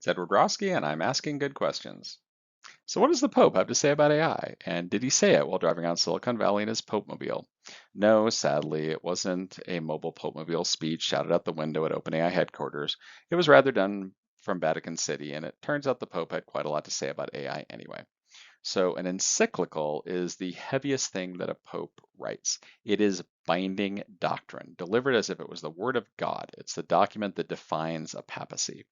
It's Edward Roski, and I'm asking good questions. So, what does the Pope have to say about AI? And did he say it while driving around Silicon Valley in his Pope-mobile? No, sadly, it wasn't a mobile Pope-mobile speech shouted out the window at OpenAI headquarters. It was rather done from Vatican City, and it turns out the Pope had quite a lot to say about AI anyway. So, an encyclical is the heaviest thing that a pope writes. It is binding doctrine, delivered as if it was the word of God. It's the document that defines a papacy.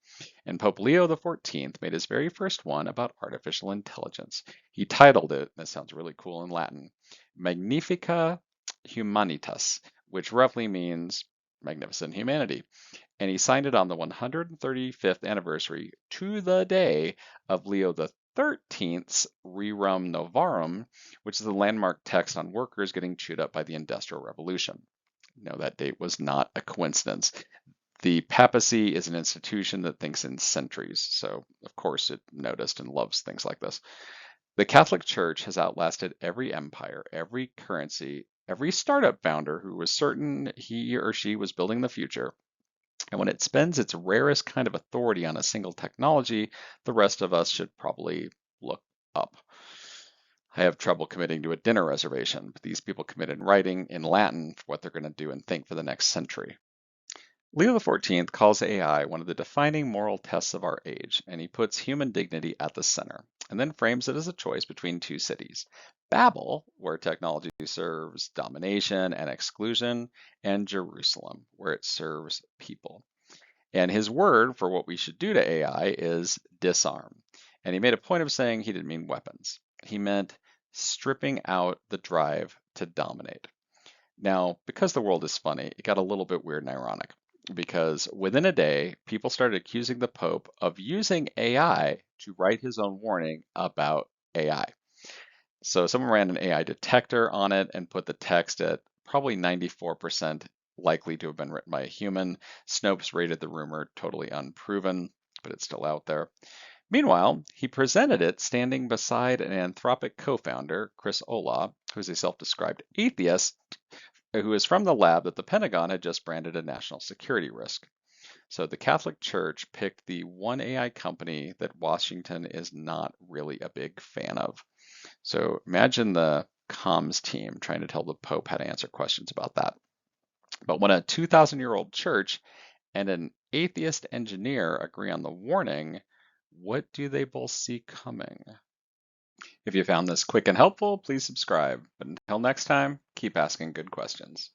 And Pope Leo XIV made his very first one about artificial intelligence. He titled it, that sounds really cool in Latin, Magnifica Humanitas, which roughly means magnificent humanity. And he signed it on the 135th anniversary to the day of Leo XIII's Rerum Novarum, which is the landmark text on workers getting chewed up by the Industrial Revolution. No, that date was not a coincidence. The papacy is an institution that thinks in centuries, so of course it noticed and loves things like this. The Catholic Church has outlasted every empire, every currency, every startup founder who was certain he or she was building the future. And when it spends its rarest kind of authority on a single technology, the rest of us should probably look up. I have trouble committing to a dinner reservation, but these people commit in writing in Latin for what they're going to do and think for the next century. Leo XIV calls AI one of the defining moral tests of our age, and he puts human dignity at the center, and then frames it as a choice between two cities: Babel, where technology serves domination and exclusion, and Jerusalem, where it serves people. And his word for what we should do to AI is disarm. And he made a point of saying he didn't mean weapons. He meant stripping out the drive to dominate. Now, because the world is funny, it got a little bit weird and ironic because within a day, people started accusing the Pope of using AI to write his own warning about AI. So someone ran an AI detector on it and put the text at probably 94% likely to have been written by a human. Snopes rated the rumor totally unproven, but it's still out there. Meanwhile, he presented it standing beside an Anthropic co-founder, Chris Olah, who's a self-described atheist, who is from the lab that the Pentagon had just branded a national security risk. So the Catholic Church picked the one AI company that Washington is not really a big fan of. So imagine the comms team trying to tell the Pope how to answer questions about that. But when a 2,000-year-old church and an atheist engineer agree on the warning, what do they both see coming? If you found this quick and helpful, please subscribe. But until next time, keep asking good questions.